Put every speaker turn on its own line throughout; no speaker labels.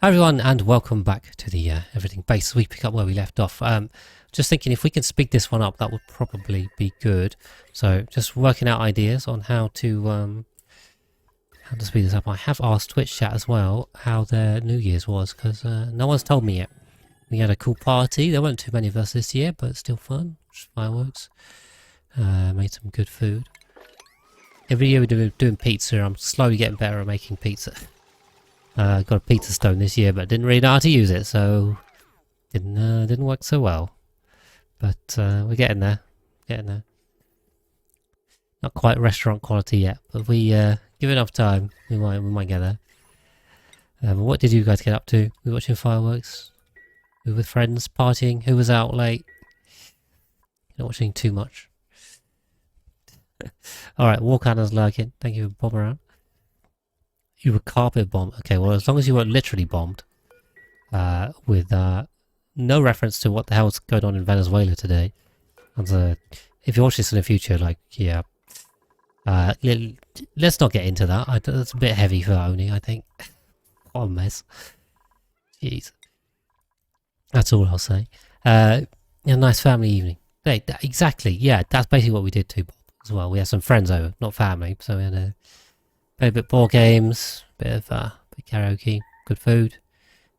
Hi everyone, and welcome back to the Everything Base. We pick up where we left off. Just thinking if we can speed this one up, that would probably be good. So just working out ideas on how to speed this up. I have asked Twitch chat as well how their New Year's was, because no one's told me yet. We had a cool party. There weren't too many of us this year, but still fun. Just fireworks. Made some good food. Every year we're doing pizza. I'm slowly getting better at making pizza. Got a pizza stone this year, but didn't really know how to use it, so didn't work so well. But we're getting there, Not quite restaurant quality yet, but if we give it enough time, we might get there. What did you guys get up to? We were watching fireworks. We were with friends, partying. Who was out late? Not watching too much. All right, Warcanner's lurking. Thank you for popping around. You were carpet bombed. Okay, well, as long as you weren't literally bombed, with no reference to what the hell's going on in Venezuela today. And if you watch this in the future, like, yeah, let's not get into that. That's a bit heavy for Oni, I think. What a mess. Jeez. That's all I'll say. A nice family evening. Hey, exactly, yeah, that's basically what we did too, Bob, as well. We had some friends over, not family, so we had a bit of board games, bit of karaoke, good food,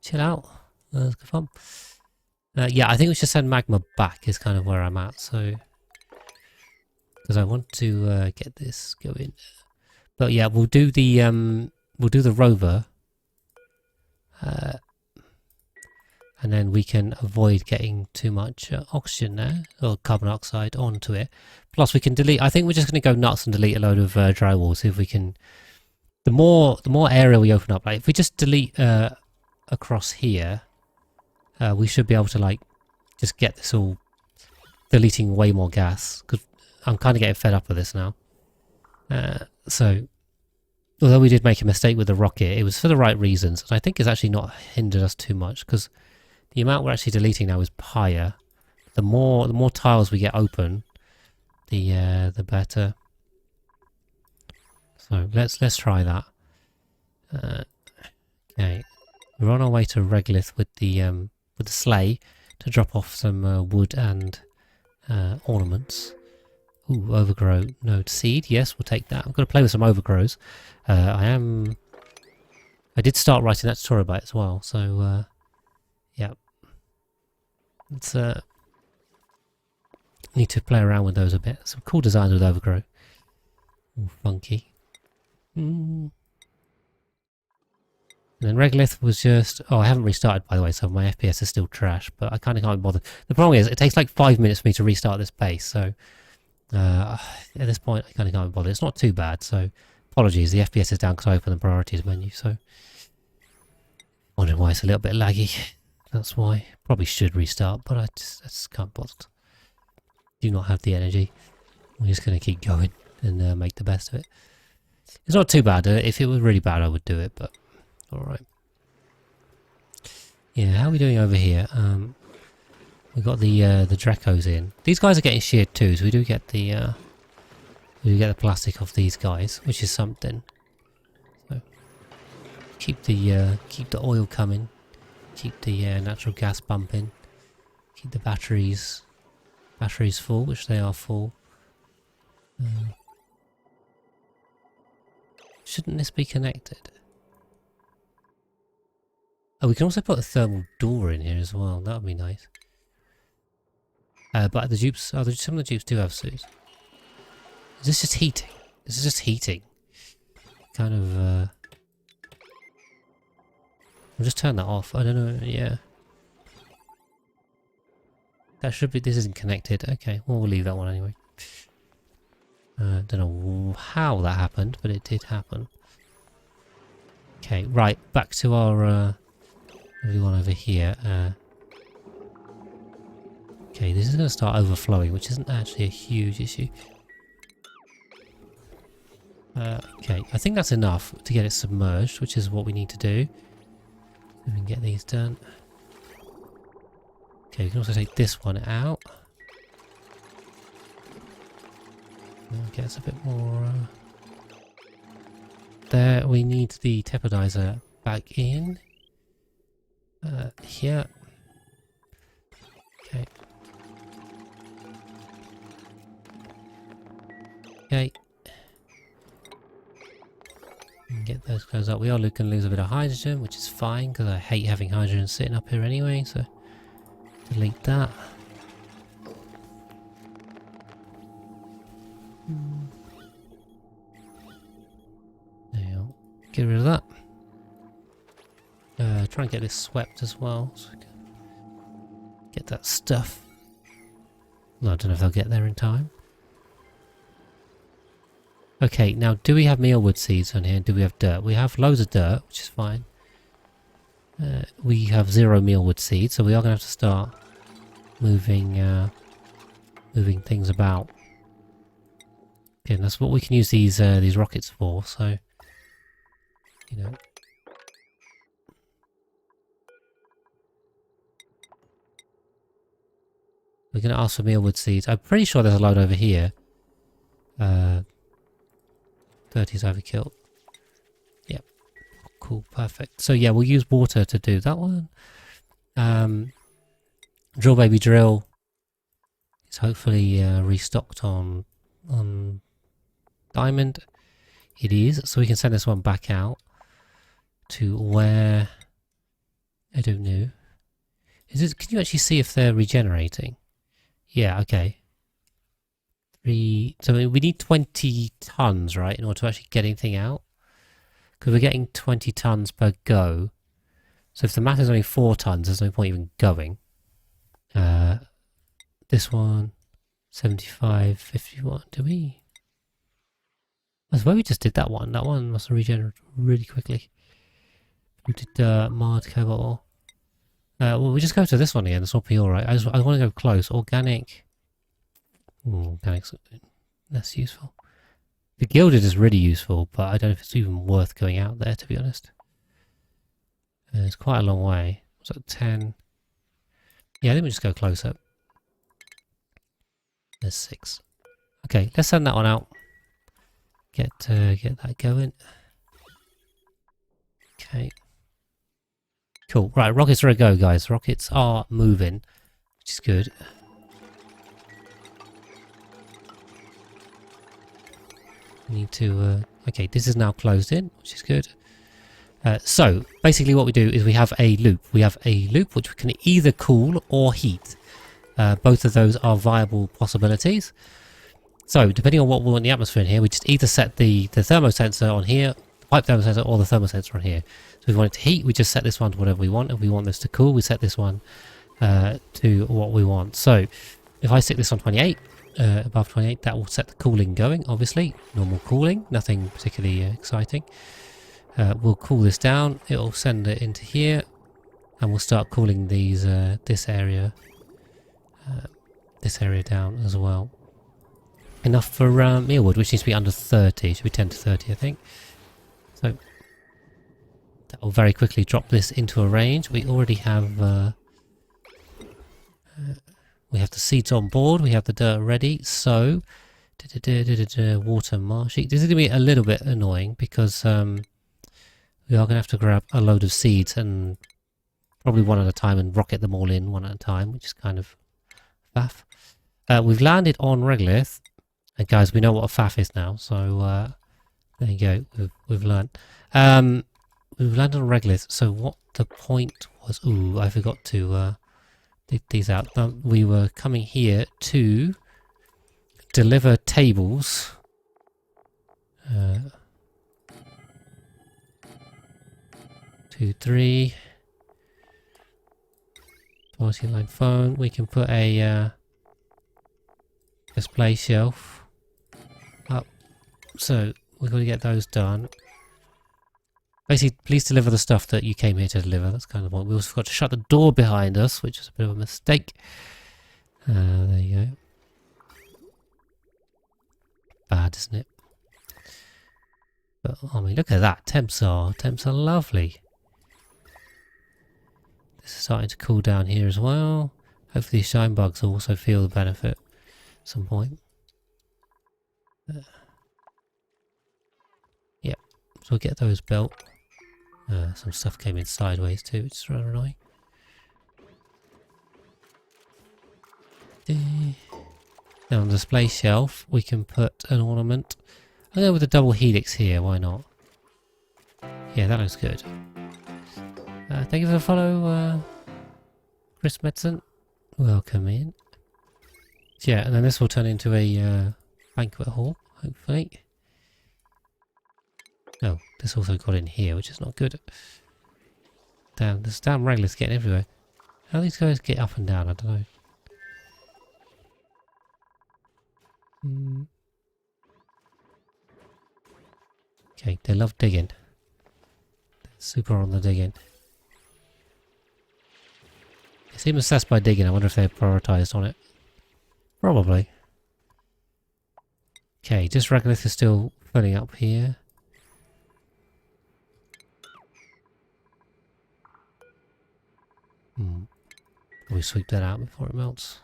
chill out. That was good fun. Yeah, I think we should send Magma back is kind of where I'm at, so because I want to get this going. But yeah, we'll do the Rover, and then we can avoid getting too much oxygen there, or carbon dioxide onto it. Plus we can delete, I think we're just going to go nuts and delete a load of drywall, see if we can. The more area we open up, like if we just delete across here, we should be able to like just get this all deleting way more gas, because I'm kind of getting fed up with this now. So although we did make a mistake with the rocket, it was for the right reasons, and I think it's actually not hindered us too much, because the amount we're actually deleting now is higher. The more tiles we get open, the better. So let's try that. Okay, we're on our way to Regolith with the sleigh to drop off some wood and ornaments. Ooh, overgrow node seed. Yes, we'll take that. I'm going to play with some overgrows. I did start writing that tutorial about it as well. So yeah, let's need to play around with those a bit. Some cool designs with overgrow. Ooh, funky. And then Regolith was just... Oh, I haven't restarted, by the way, so my FPS is still trash, but I kind of can't bother. The problem is, it takes like 5 minutes for me to restart this base, so... at this point, I kind of can't bother. It's not too bad, so... Apologies, the FPS is down because I opened the priorities menu, so... Wondering why it's a little bit laggy. That's why. Probably should restart, but I just can't bother. Do not have the energy. We're just going to keep going and make the best of it. It's not too bad. If it was really bad, I would do it, but alright. Yeah, how are we doing over here? We've got the Dracos in. These guys are getting sheared too, so we do get the plastic off these guys, which is something. So keep the oil coming, keep the natural gas pumping, keep the batteries full, which they are full. Shouldn't this be connected? Oh, we can also put a thermal door in here as well. That would be nice. But the dupes, some of the dupes do have suits. Is this just heating? This is just heating. Kind of, I'll just turn that off. I don't know, yeah. That should be, this isn't connected. Okay, well, we'll leave that one anyway. Don't know how that happened, but it did happen. Okay, right, back to our everyone over here. Okay, this is going to start overflowing, which isn't actually a huge issue. Okay, I think that's enough to get it submerged, which is what we need to do. We can get these done. Okay, we can also take this one out. Get us a bit more there. We need the tepidizer back in. Here. Okay. Okay. Get those closed up. We are going to lose a bit of hydrogen, which is fine because I hate having hydrogen sitting up here anyway. So delete that. There you go. Get rid of that. Try and get this swept as well. So we can get that stuff. No, I don't know if they'll get there in time. Okay, now do we have mealwood seeds on here? Do we have dirt? We have loads of dirt, which is fine. We have 0 mealwood seeds, so we are going to have to start moving moving things about. Okay, and that's what we can use these rockets for. So, you know, we're going to ask for mealwood seeds. I'm pretty sure there's a load over here. 30's overkill. Yep. Cool, perfect. So yeah, we'll use water to do that one. Drill baby drill is hopefully restocked on diamond. It is, so we can send this one back out to where I don't know. Is it? Can you actually see if they're regenerating? Yeah. Okay. So we need 20 tons, right, in order to actually get anything out. Because we're getting 20 tons per go. So if the mat is only 4 tons, there's no point even going. This one, 75, 51. Do we? That's why we just did that one. That one must have regenerated really quickly. We did Mard, Cobalt. Well, we just go to this one again. This will be alright. I want to go close. Organic. Organic's less useful. The gilded is really useful, but I don't know if it's even worth going out there, to be honest. It's quite a long way. Was that 10? Yeah, let me just go close up. There's 6. Okay, let's send that one out. Get that going. Okay. Cool. Right, rockets are a go, guys. Rockets are moving, which is good. We need to... okay, this is now closed in, which is good. So, basically what we do is we have a loop. We have a loop which we can either cool or heat. Both of those are viable possibilities. So, depending on what we want the atmosphere in here, we just either set the thermosensor on here, the pipe thermosensor, or the thermosensor on here. So if we want it to heat, we just set this one to whatever we want. If we want this to cool, we set this one to what we want. So, if I stick this on 28, above 28, that will set the cooling going, obviously. Normal cooling, nothing particularly exciting. We'll cool this down, it'll send it into here, and we'll start cooling these this area down as well. Enough for mealwood, which needs to be under 30, should be 10 to 30 I think. So that will very quickly drop this into a range. We already have we have the seeds on board, we have the dirt ready, so water marshy. This is going to be a little bit annoying because we are going to have to grab a load of seeds and probably one at a time and rocket them all in one at a time, which is kind of faff. We've landed on Regolith, and guys, we know what a faff is now, so there you go, we've learned. We've landed on Regolith, so what the point was... Ooh, I forgot to... dig these out. We were coming here to deliver tables. 2, 3. Multi-line phone. We can put a display shelf up. So we've got to get those done. Basically, please deliver the stuff that you came here to deliver. That's kind of what we also forgot to shut the door behind us, which is a bit of a mistake. There you go. Bad, isn't it? But I mean, look at that. Temps are lovely. This is starting to cool down here as well. Hopefully, these shine bugs will also feel the benefit at some point. Yep. So we'll get those built. Some stuff came in sideways too, which is rather annoying. Now on the display shelf, we can put an ornament. I'll go with a double helix here, why not? Yeah, that looks good. Thank you for the follow, Chris Medicine. Welcome in. Yeah, and then this will turn into a banquet hall, hopefully. Oh, this also got in here, which is not good. Damn, this damn regulars getting everywhere. How do these guys get up and down? I don't know. Okay, they love digging. They're super on the digging. They seem obsessed by digging. I wonder if they're prioritised on it. Probably. Okay, just regolith is still filling up here. We sweep that out before it melts.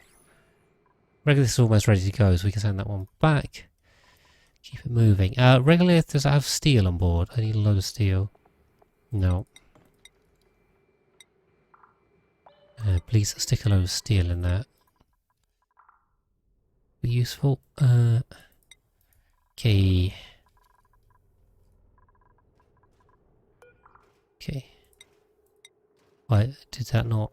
Regolith is almost ready to go, so we can send that one back. Keep it moving. Regolith, does it have steel on board? I need a load of steel. No. Please stick a load of steel in there. Be useful. Okay. Okay. Why did that not?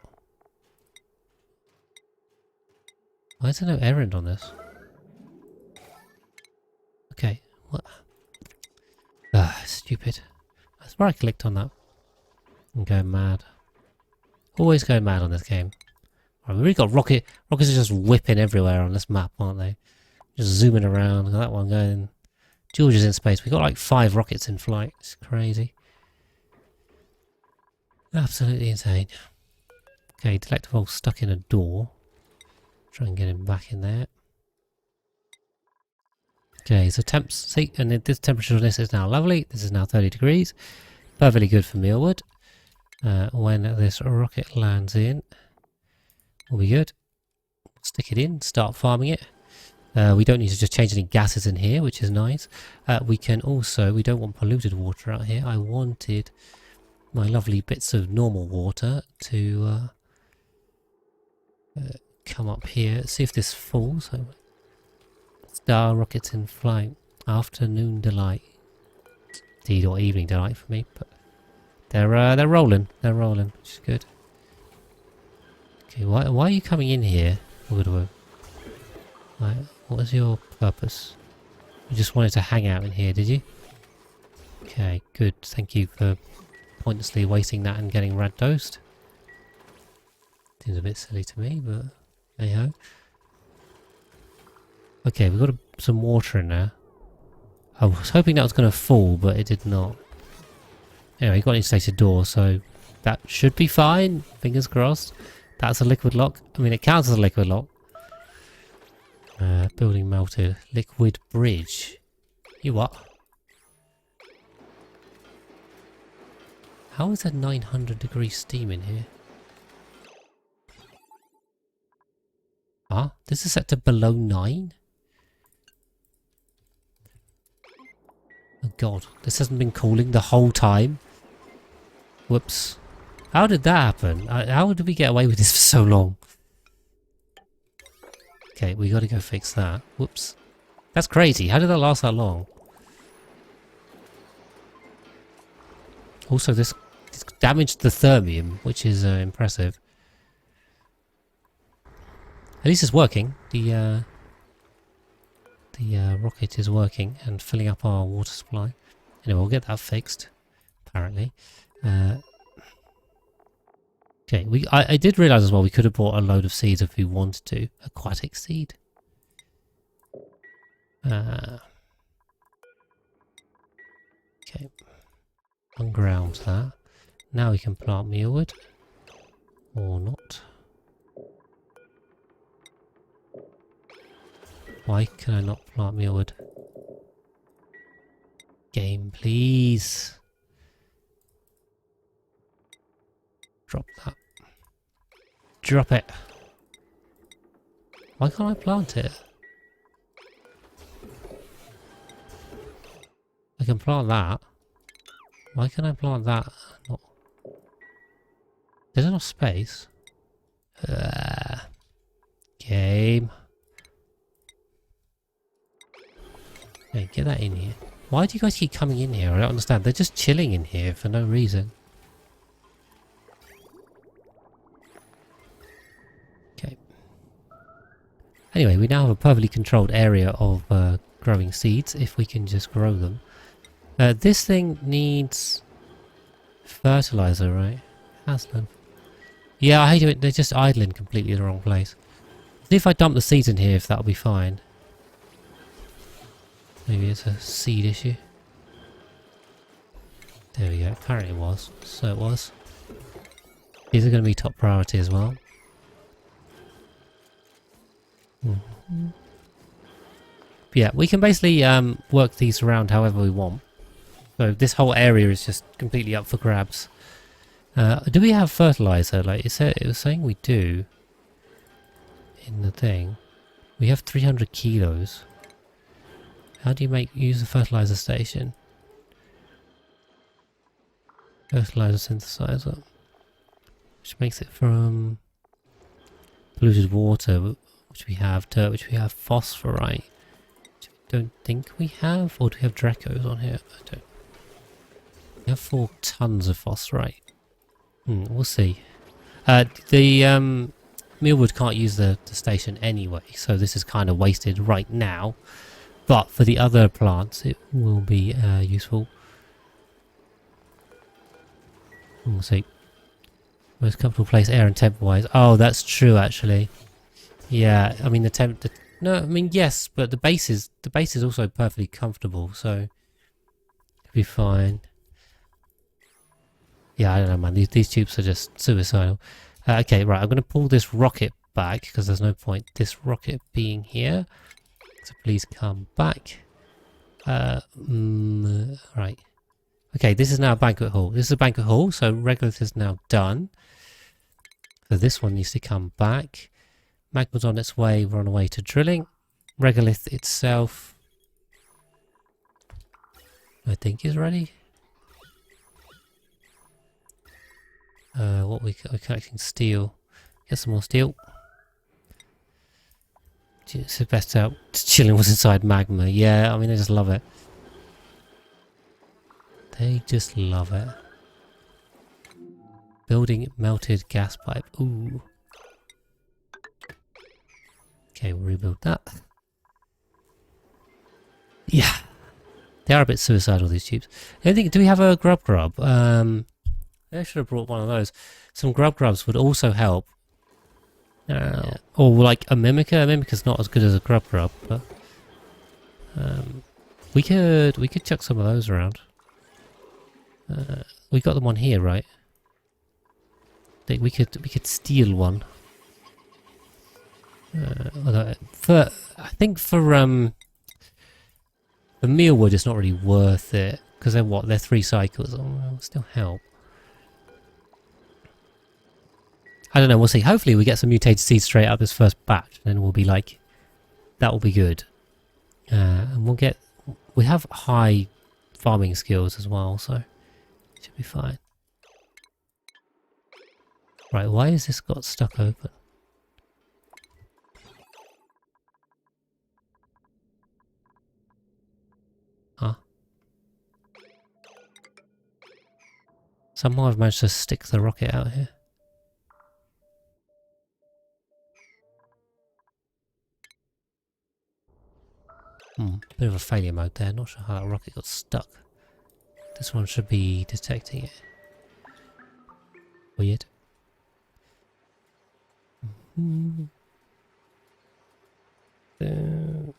Why is there no errand on this? Okay, what? Stupid. That's where I clicked on that. I'm going mad. Always going mad on this game. Right, we really got rockets are just whipping everywhere on this map, aren't they? Just zooming around. Look at that one going. George is in space. We got like 5 rockets in flight. It's crazy. Absolutely insane. Okay, Delectable stuck in a door. Try and get him back in there. Okay, so temps, see, and this temperature on this is now lovely. This is now 30 degrees. Perfectly good for mealwood. When this rocket lands in, will be good. Stick it in, start farming it. We don't need to just change any gases in here, which is nice. We can also, we don't want polluted water out here. I wanted my lovely bits of normal water to come up here. See if this falls. Star rockets in flight. Afternoon delight. Indeed, or evening delight for me. But they're rolling. They're rolling, which is good. Okay, why are you coming in here? What was your purpose? You just wanted to hang out in here, did you? Okay, good. Thank you for pointlessly wasting that and getting red dosed. Seems a bit silly to me, but hey ho. Okay, we've got some water in there. I was hoping that was going to fall, but it did not. Anyway, got an insulated door, so that should be fine. Fingers crossed. That's a liquid lock. I mean, it counts as a liquid lock. Building melted. Liquid bridge. You what? How is there 900 degrees steam in here? Huh? This is set to below 9? Oh god, this hasn't been cooling the whole time? Whoops. How did that happen? How did we get away with this for so long? Okay, we gotta go fix that. Whoops. That's crazy. How did that last that long? Also, this damaged the thermium, which is impressive. At least it's working. The rocket is working and filling up our water supply. Anyway, we'll get that fixed, apparently. Okay, I did realise as well we could have bought a load of seeds if we wanted to. Aquatic seed. Okay. Unground that. Now we can plant mealwood. Or not. Why can I not plant mealwood? Game, please. Drop that. Drop it. Why can't I plant it? I can plant that. Why can I plant that? Not... There's enough space. Okay. Game. Hey, get that in here. Why do you guys keep coming in here? I don't understand. They're just chilling in here for no reason. Okay. Anyway, we now have a perfectly controlled area of growing seeds, if we can just grow them. This thing needs fertilizer, right? Has none. Yeah, I hate it. They're just idling completely in the wrong place. See if I dump the seeds in here, if that'll be fine. Maybe it's a seed issue. There we go. Apparently it was. So it was. These are going to be top priority as well. Yeah, we can basically work these around however we want. So this whole area is just completely up for grabs. Do we have fertilizer? Like it was saying we do. In the thing. We have 300 kilos. How do you use the fertilizer station? Fertilizer synthesizer. Which makes it from polluted water, which we have, dirt, which we have, phosphorite. Which I don't think we have. Or do we have Dracos on here? I don't. We have 4 tons of phosphorite. We'll see. The mealwood can't use the station anyway, so this is kind of wasted right now. But for the other plants, it will be useful. We'll see. Most comfortable place, air and temp-wise. Oh, that's true, actually. Yeah, I mean no, I mean yes, but the base is also perfectly comfortable, so it'll be fine. Yeah, I don't know, man. These tubes are just suicidal. Okay, right. I'm going to pull this rocket back because there's no point this rocket being here. So please come back. Right. Okay, this is now a banquet hall. This is a banquet hall, so regolith is now done. So this one needs to come back. Magma's on its way. We're on our way to drilling. Regolith itself, I think, is ready. We're collecting steel. Get some more steel. It's best out chilling what's inside magma. Yeah, I mean, they just love it. They just love it. Building melted gas pipe. Ooh. Okay, we'll rebuild that. Yeah. They are a bit suicidal, these tubes. I think, do we have a grub? I should have brought one of those. Some grubs would also help. Or like a mimicker. A mimicker's not as good as a grub, but we could chuck some of those around. We got them on here, right? I think we could steal one. I think for the mealwood, it's not really worth it because they're 3 cycles. Oh, it'll still help. I don't know, we'll see. Hopefully we get some mutated seeds straight out this first batch, and then we'll be like, that will be good. And we have high farming skills as well, so it should be fine. Right, why has this got stuck open? Huh? Somehow I've managed to stick the rocket out here. Bit of a failure mode there. Not sure how that rocket got stuck. This one should be detecting it. Weird.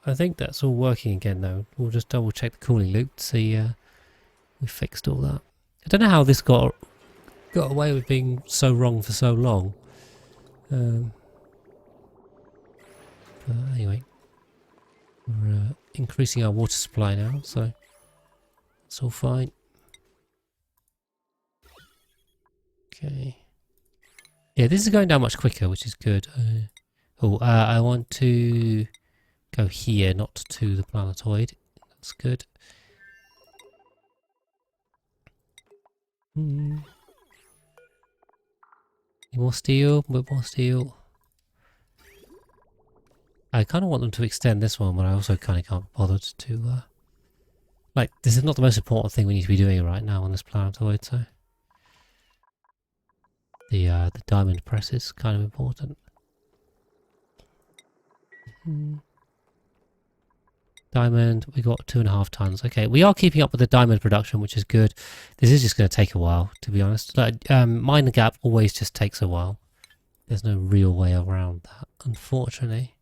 I think that's all working again though. We'll just double check the cooling loop to see we fixed all that. I don't know how this got away with being so wrong for so long. But anyway. We're increasing our water supply now, so it's all fine. Okay. Yeah, this is going down much quicker, which is good. I want to go here, not to the planetoid. That's good. Need more steel, a bit more steel. I kind of want them to extend this one, but I also kind of can't bother to... like, this is not the most important thing we need to be doing right now on this planetoid, so... The diamond press is kind of important. Diamond, we got 2.5 tons. Okay, we are keeping up with the diamond production, which is good. This is just going to take a while, to be honest. Like, mine the gap always just takes a while. There's no real way around that, unfortunately.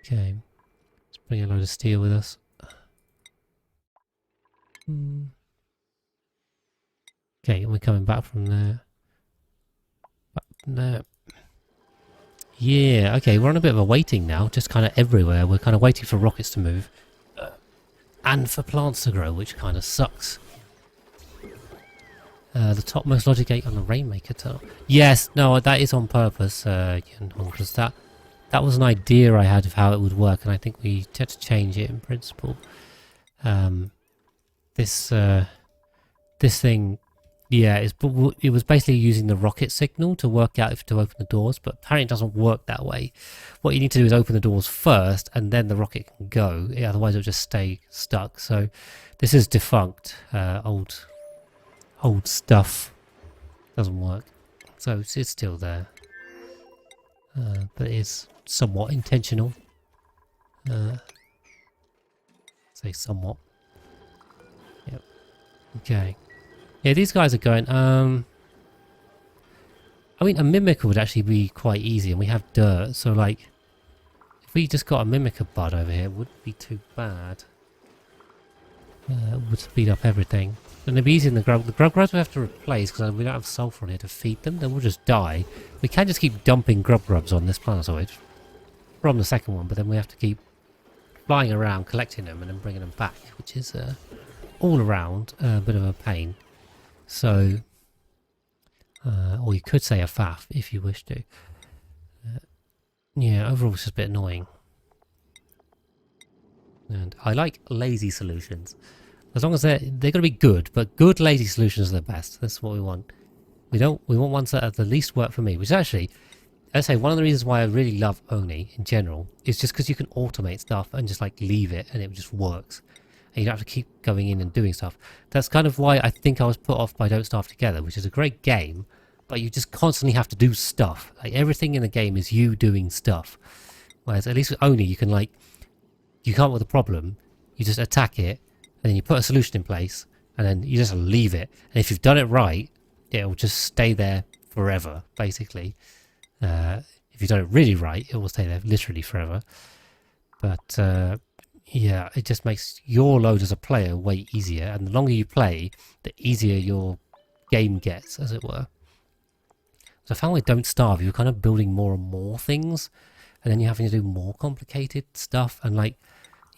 Okay, let's bring a load of steel with us. Okay, and we're coming back from there. Back from there. Yeah, okay, we're on a bit of a waiting now, just kind of everywhere. We're kind of waiting for rockets to move. And for plants to grow, which kind of sucks. The topmost logic gate on the Rainmaker tile. Yes, no, that is on purpose, because that was an idea I had of how it would work, and I think we had to change it in principle. This thing, yeah, it was basically using the rocket signal to work out if to open the doors, but apparently it doesn't work that way. What you need to do is open the doors first, and then the rocket can go. Yeah, otherwise it'll just stay stuck. So this is defunct, old stuff. Doesn't work. So it's still there, but it is somewhat intentional. Say somewhat. Yep. Okay. Yeah, these guys are going, I mean, a mimicker would actually be quite easy, and we have dirt, so like, if we just got a mimicker bud over here, it wouldn't be too bad. It would speed up everything. And it'd be easy in the grub. The grubs we have to replace, because we don't have sulfur on here to feed them, then we'll just die. We can just keep dumping grubs on this planetoid from the second one, but then we have to keep flying around, collecting them, and then bringing them back, which is all around a bit of a pain. So, or you could say a faff if you wish to. Yeah, overall it's just a bit annoying. And I like lazy solutions. As long as they're going to be good, but good lazy solutions are the best. That's what we want. We want ones that at the least work for me, which is actually, I say one of the reasons why I really love Oni in general is just because you can automate stuff and just like leave it and it just works. And you don't have to keep going in and doing stuff. That's kind of why I think I was put off by Don't Starve Together, which is a great game, but you just constantly have to do stuff. Like everything in the game is you doing stuff. Whereas at least with Oni, you can like, you come up with a problem, you just attack it, and then you put a solution in place, and then you just leave it. And if you've done it right, it'll just stay there forever, basically. If you've done it really right, it will stay there literally forever. But yeah, it just makes your load as a player way easier, and the longer you play, the easier your game gets, as it were. So I found with Don't Starve, you're kind of building more and more things, and then you're having to do more complicated stuff, and like,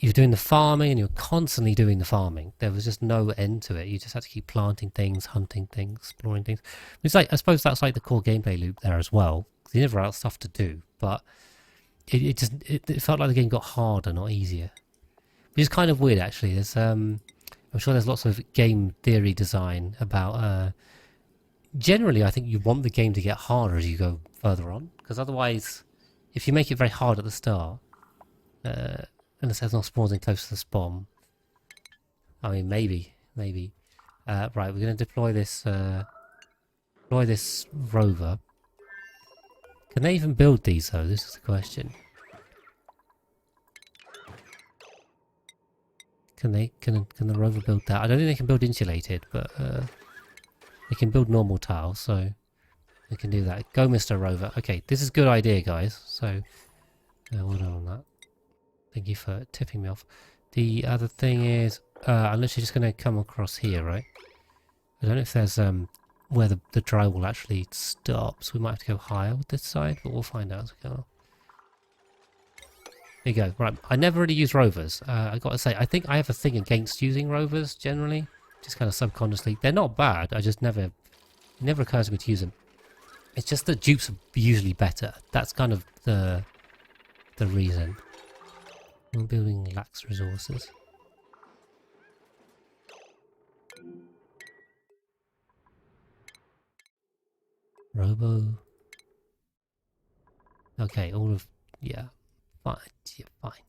you're doing the farming, and you're constantly doing the farming. There was just no end to it. You just had to keep planting things, hunting things, exploring things. It's like, I suppose that's like the core gameplay loop there as well. You never had stuff to do, but it felt like the game got harder, not easier. Which is kind of weird, actually. There's I'm sure there's lots of game theory design about. Generally, I think you want the game to get harder as you go further on, because otherwise, if you make it very hard at the start, unless there's no spawns in close to the spawn. I mean, maybe. Right, we're going to deploy this rover. Can they even build these, though? This is the question. Can the rover build that? I don't think they can build insulated, but they can build normal tiles, so they can do that. Go, Mr. Rover. Okay, this is a good idea, guys. So, well done on that. Thank you for tipping me off. The other thing is, I'm literally just going to come across here, right? I don't know if there's where the drywall actually stops. We might have to go higher with this side, but we'll find out as we go. There you go. Right, I never really use rovers. I got to say, I think I have a thing against using rovers generally, just kind of subconsciously. They're not bad. I just it never occurs to me to use them. It's just that dupes are usually better. That's kind of the reason. One building lacks resources. Robo. Okay, yeah. fine. Yeah, fine.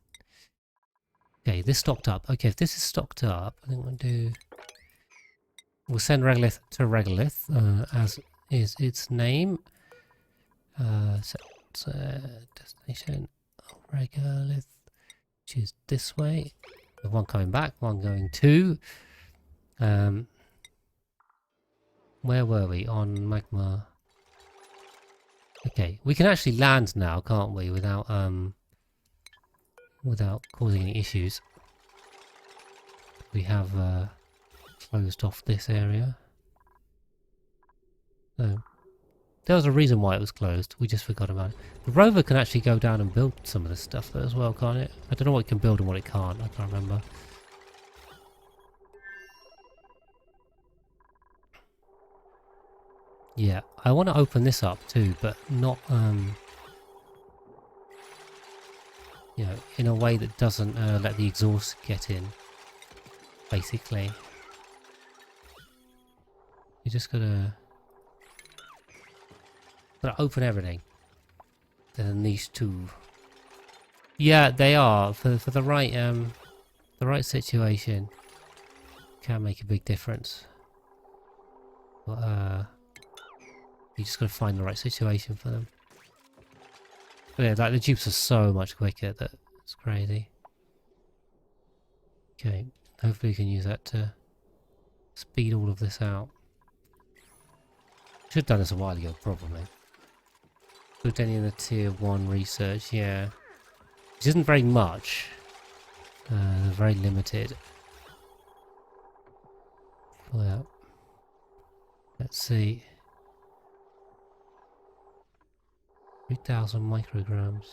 Okay, this stocked up. Okay, if this is stocked up, I think we'll do... We'll send Regolith to Regolith, as is its name. Set destination Regolith, which is this way. One coming back, one going to. Where were we? On magma. Okay, we can actually land now, can't we? Without causing any issues. We have closed off this area. So there was a reason why it was closed. We just forgot about it. The rover can actually go down and build some of this stuff though as well, can't it? I don't know what it can build and what it can't. I can't remember. Yeah, I want to open this up too, but not you know, in a way that doesn't let the exhaust get in. Basically, you just gotta open everything. There's a niche too. Yeah, they are for the right situation. Can make a big difference. But you just gotta find the right situation for them. But yeah, like the dupes are so much quicker that it's crazy. Okay, hopefully we can use that to speed all of this out. Should have done this a while ago, probably. Put any of the tier 1 research, yeah. Which isn't very much. Very limited. Well, let's see. 3,000 micrograms.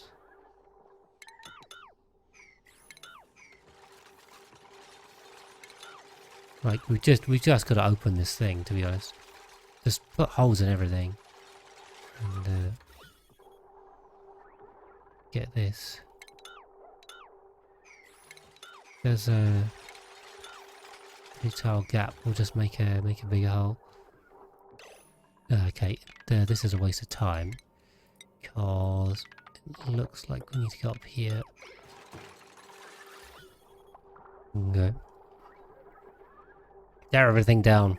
Like we just got to open this thing, to be honest. Just put holes in everything and get this. There's a tile gap. We'll just make a bigger hole. Okay, this is a waste of time because it looks like we need to go up here. Okay. Tear everything down.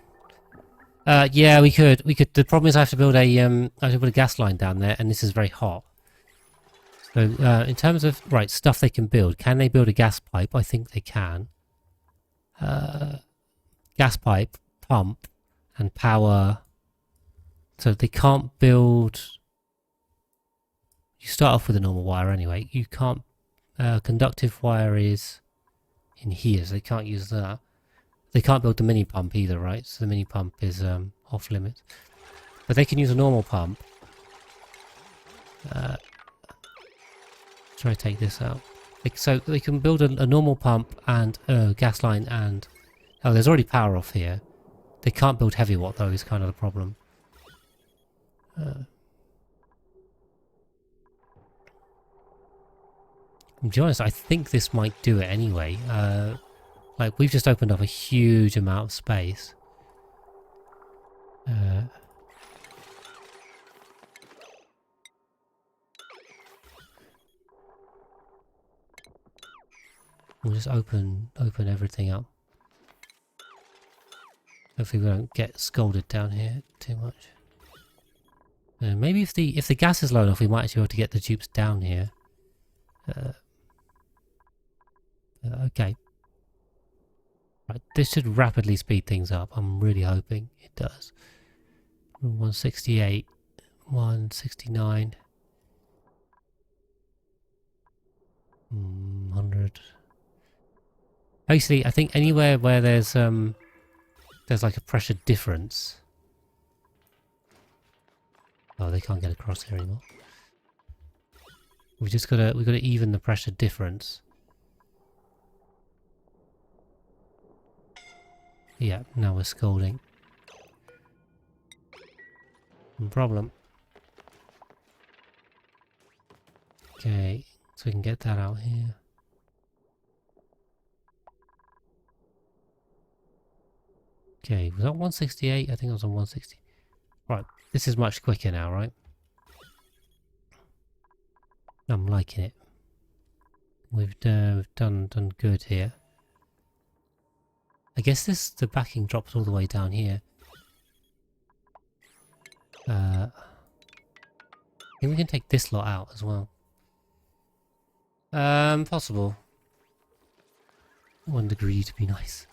Yeah, we could. The problem is I have to build a gas line down there, and this is very hot. So, in terms of stuff they can build, can they build a gas pipe? I think they can. Gas pipe, pump, and power. So they can't build. You start off with a normal wire anyway. You can't. Conductive wire is in here, so they can't use that. They can't build the mini pump either, right? So the mini pump is off limits. But they can use a normal pump. Try to take this out. So they can build a normal pump and a gas line and... Oh, there's already power off here. They can't build heavy watt though, is kind of the problem. To be honest, I think this might do it anyway. Like, we've just opened up a huge amount of space. We'll just open everything up. Hopefully we don't get scolded down here too much. Maybe if the gas is low enough, we might actually be able to get the dupes down here. Okay. Right, this should rapidly speed things up. I'm really hoping it does. 168, 169, 100. Basically, I think anywhere where there's like a pressure difference. Oh, they can't get across here anymore. We've got to even the pressure difference. Yeah, now we're scolding. No problem. Okay, so we can get that out here. Okay, was that 168? I think it was on 160. Right, this is much quicker now, right? I'm liking it. we've done good here. I guess the backing drops all the way down here. I think we can take this lot out as well. Possible. 1 degree to be nice.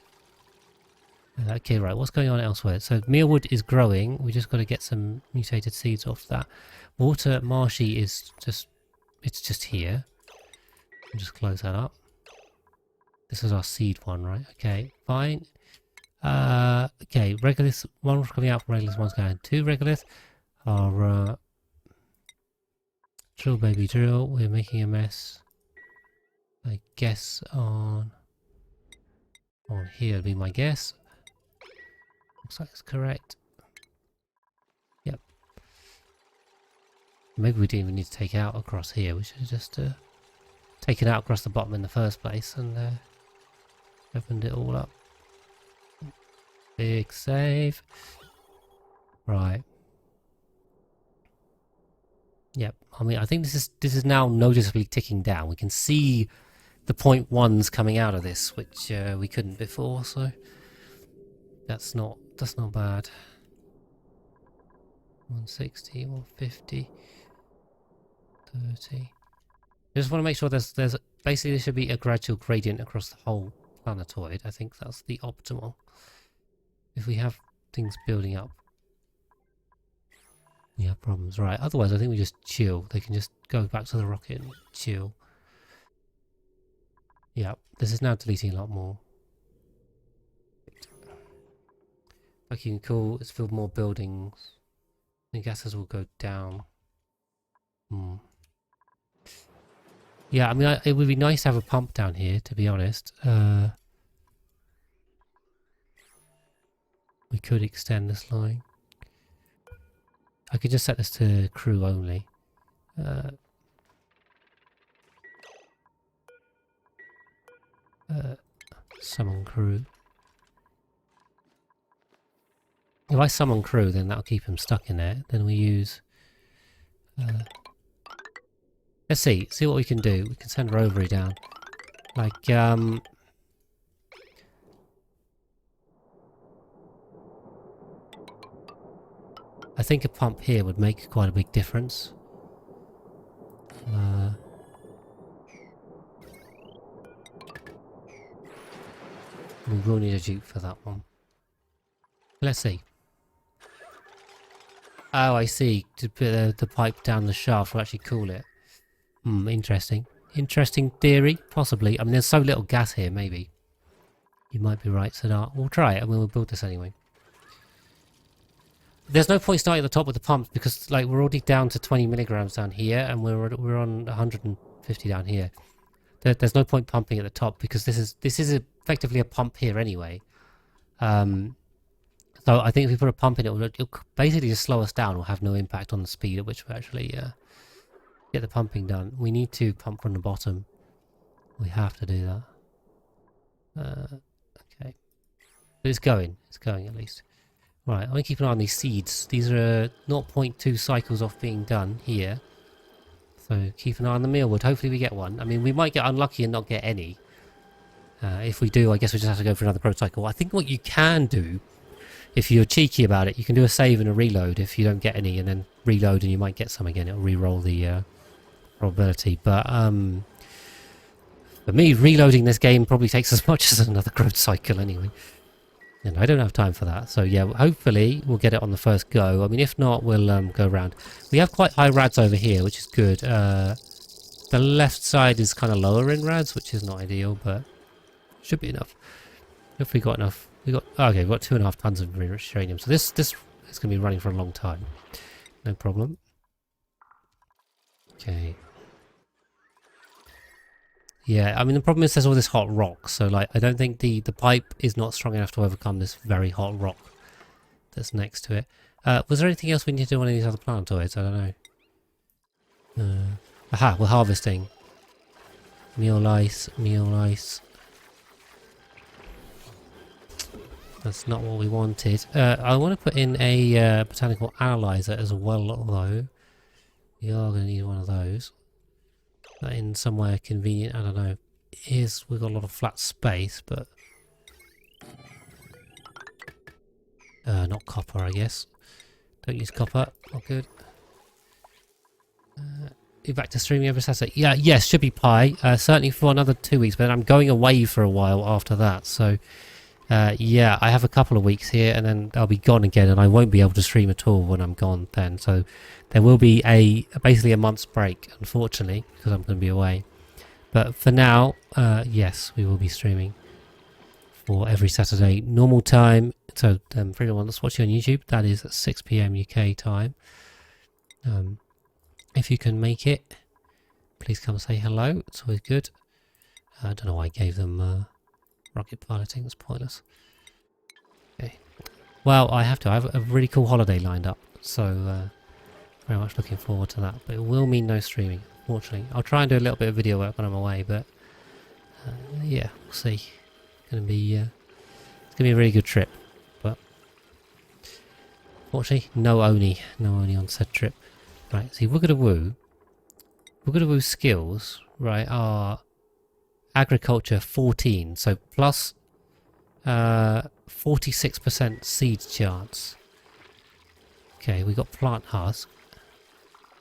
Okay, right, what's going on elsewhere? So mealwood is growing, we just got to get some mutated seeds off that. Water marshy is just, it's just here. I'll just close that up. This is our seed one, right? Okay, fine. Okay, regolith, one coming out from regolith, one's going 2 regolith. Our drill baby drill, we're making a mess. I guess on here would be my guess. Looks like it's correct. Yep. Maybe we didn't even need to take it out across here. We should have just taken it out across the bottom in the first place and opened it all up. Big save. Right. Yep. I mean, I think this is now noticeably ticking down. We can see the 0.1s coming out of this, which we couldn't before. So that's not bad. 160, 150, 30. I just want to make sure there's basically there should be a gradual gradient across the whole planetoid. I think that's the optimal. If we have things building up, we have problems, right? Otherwise, I think we just chill. They can just go back to the rocket and chill. Yeah, this is now deleting a lot more. Looking cool. It's filled more buildings. The gases will go down. Yeah, I mean, it would be nice to have a pump down here, to be honest. We could extend this line. I could just set this to crew only. Summon crew. If I summon crew, then that'll keep him stuck in there. Then we use... let's see what we can do. We can send Rover down. Like, I think a pump here would make quite a big difference. We will need a Duke for that one. Let's see. Oh, I see. To put the pipe down the shaft will actually cool it. Interesting. Interesting theory, possibly. I mean, there's so little gas here, maybe. You might be right, so no, we'll try it and we'll build this anyway. There's no point starting at the top with the pumps because, like, we're already down to 20 milligrams down here and we're on 150 down here. There's no point pumping at the top because this is effectively a pump here anyway. So I think if we put a pump in, it'll basically just slow us down or have no impact on the speed at which we actually get the pumping done. We need to pump from the bottom. We have to do that. Okay. But it's going at least. Right, I'm going to keep an eye on these seeds. These are 0.2 cycles off being done here. So keep an eye on the mealwood. Hopefully we get one. I mean, we might get unlucky and not get any. If we do, I guess we just have to go for another growth cycle. I think what you can do, if you're cheeky about it, you can do a save and a reload if you don't get any, and then reload and you might get some again. It'll re-roll the probability. But for me, reloading this game probably takes as much as another growth cycle anyway. And I don't have time for that. So yeah, hopefully we'll get it on the first go. I mean, if not, we'll go around. We have quite high rads over here, which is good. The left side is kind of lower in rads, which is not ideal, but should be enough. If we got enough, we've got 2.5 tons of enriched uranium. So this is going to be running for a long time. No problem. Okay. Yeah, I mean, the problem is there's all this hot rock, so, like, I don't think the pipe is not strong enough to overcome this very hot rock that's next to it. Was there anything else we need to do on any of these other planetoids? I don't know. Aha, we're harvesting. Meal ice. That's not what we wanted. I want to put in a botanical analyzer as well, though. We are going to need one of those. that in somewhere convenient. I don't know. We've got a lot of flat space, but not copper, I guess. Don't use copper. Not good. Be back to streaming every Saturday. Yeah, yes, should be Pi. Certainly for another 2 weeks, but I'm going away for a while after that. So, yeah, I have a couple of weeks here, and then I'll be gone again, and I won't be able to stream at all when I'm gone then. So, there will be basically a month's break, unfortunately, because I'm going to be away. But for now, yes, we will be streaming for every Saturday, normal time. So, for anyone that's watching on YouTube, that is at 6 PM UK time. If you can make it, please come say hello. It's always good. I don't know why I gave them rocket piloting. It's pointless. Okay. Well, I have to. I have a really cool holiday lined up, so very much looking forward to that. But it will mean no streaming, fortunately. I'll try and do a little bit of video work when I'm away, but yeah, we'll see. It's gonna be a really good trip. But fortunately, no Oni on said trip. Right, see, Woogadoo skills, right, are agriculture 14, so plus 46% seed chance. Okay, we got plant husk.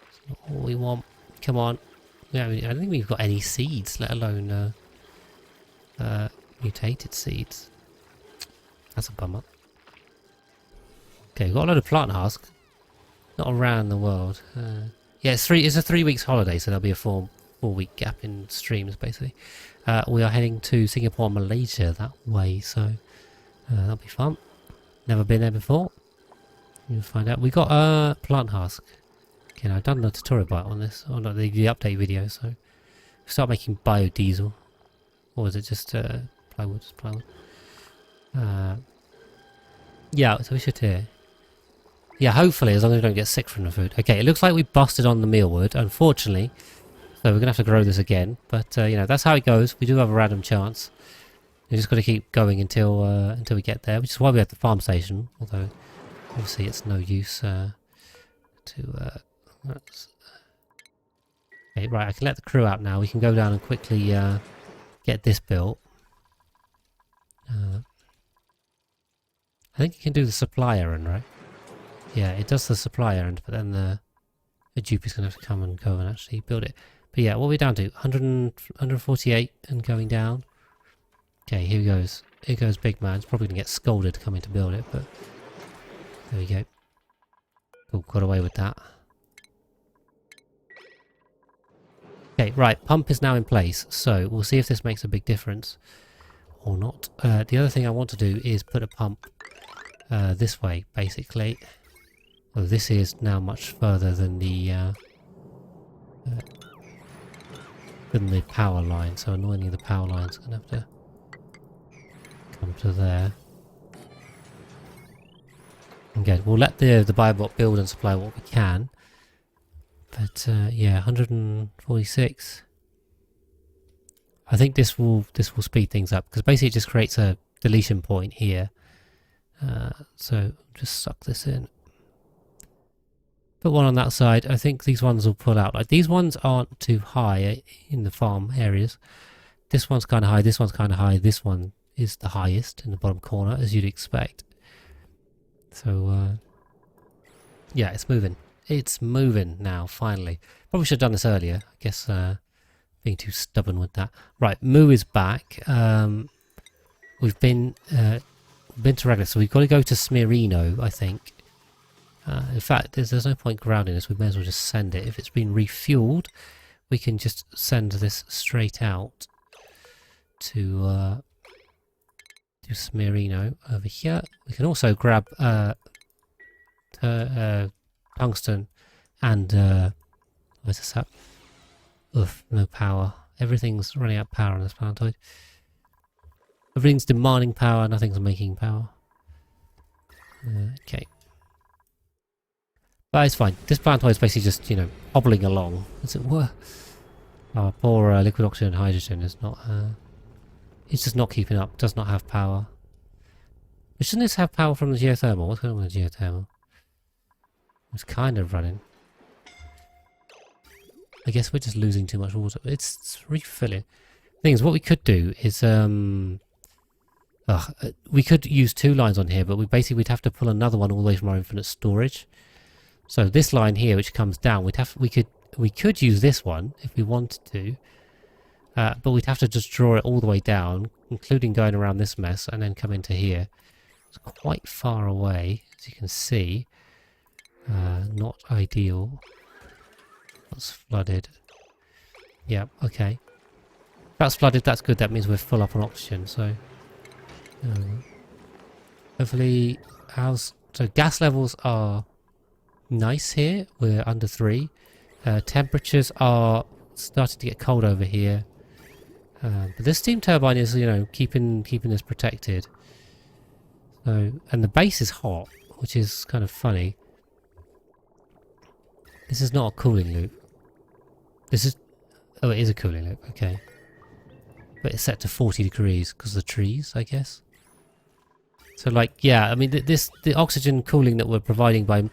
That's not all we want. Come on. Yeah, I don't think we've got any seeds, let alone mutated seeds. That's a bummer. Okay, we've got a load of plant husk. Not around the world. Yeah, it's a 3 weeks holiday, so there'll be a 4-week gap in streams, basically. We are heading to Singapore, Malaysia that way, so that'll be fun. Never been there before. You'll find out. We got a plant husk. Okay, I've done the tutorial bite on this, or not the update video, so start making biodiesel. Or is it just plywood? Just plywood. Yeah, so we should hear. Yeah, hopefully, as long as we don't get sick from the food. Okay, it looks like we busted on the mealwood, unfortunately. So we're going to have to grow this again. But, you know, that's how it goes. We do have a random chance. We just got to keep going until we get there, which is why we have the farm station. Although, obviously, it's no use okay, right, I can let the crew out now. We can go down and quickly get this built. I think you can do the supply errand, right? Yeah, it does the supply errand, but then the dupe is going to have to come and go and actually build it. But yeah, what are we down to? 148 and going down. Okay, here he goes. Here goes Big Man. He's probably going to get scolded coming to build it, but there we go. Cool, got away with that. Okay, right, pump is now in place, so we'll see if this makes a big difference or not. The other thing I want to do is put a pump this way, basically. Well, this is now much further than the power line, so annoyingly the power line's going to have to come to there. Okay, we'll let the biobot build and supply what we can. But yeah, 146. I think this will speed things up because basically it just creates a deletion point here. So just suck this in. Put one on that side. I think these ones will pull out. Like these ones aren't too high in the farm areas. This one's kind of high. This one's kind of high. This one is the highest in the bottom corner, as you'd expect. So yeah, it's moving. It's moving now. Finally, probably should have done this earlier. I guess being too stubborn with that. Right, Moo is back. We've been to Regular, so we've got to go to Smirino, I think. In fact, there's no point grounding this. We may as well just send it. If it's been refueled, we can just send this straight out to Smirino over here. We can also grab tungsten and where's this at? Oof, no power. Everything's running out of power on this planetoid. Everything's demanding power, nothing's making power. Okay. But it's fine. This planetoid is basically just, you know, hobbling along, as it were. Our poor liquid oxygen and hydrogen is not... it's just not keeping up, does not have power. But shouldn't this have power from the geothermal? What's going on with the geothermal? It's kind of running. I guess we're just losing too much water. It's refilling. Thing is, what we could do is we could use 2 lines on here, but we'd have to pull another one all the way from our infinite storage. So this line here, which comes down, we could use this one if we wanted to, but we'd have to just draw it all the way down, including going around this mess, and then come into here. It's quite far away, as you can see. Not ideal. That's flooded. Yeah, okay. If that's flooded, that's good. That means we're full up on oxygen, so... hopefully... So gas levels are nice here. We're under 3. Temperatures are starting to get cold over here. But this steam turbine is, keeping us protected. So, and the base is hot, which is kind of funny. This is not a cooling loop. This is... Oh, it is a cooling loop, okay. But it's set to 40 degrees because of the trees, I guess. So, like, yeah, I mean, the oxygen cooling that we're providing by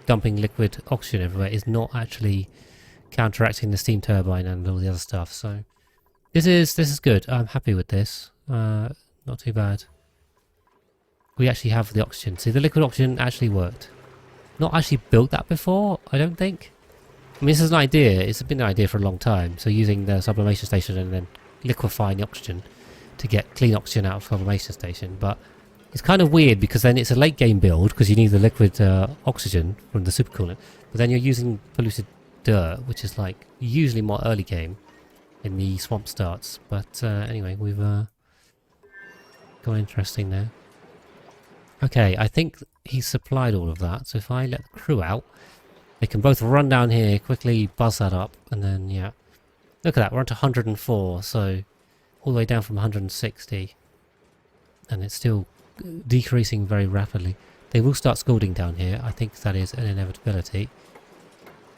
dumping liquid oxygen everywhere is not actually counteracting the steam turbine and all the other stuff. So, this is good. I'm happy with this. Not too bad. We actually have the oxygen. See, the liquid oxygen actually worked. Not actually built that before, I don't think. I mean, this is an idea. It's been an idea for a long time. So using the sublimation station and then liquefying the oxygen to get clean oxygen out of the sublimation station. But it's kind of weird because then it's a late game build because you need the liquid oxygen from the supercoolant. But then you're using polluted dirt, which is like usually more early game in the swamp starts. But anyway, we've got interesting there. Okay, I think he's supplied all of that. So if I let the crew out, they can both run down here, quickly buzz that up, and then, yeah. Look at that, we're on to 104, so all the way down from 160. And it's still decreasing very rapidly. They will start scalding down here. I think that is an inevitability.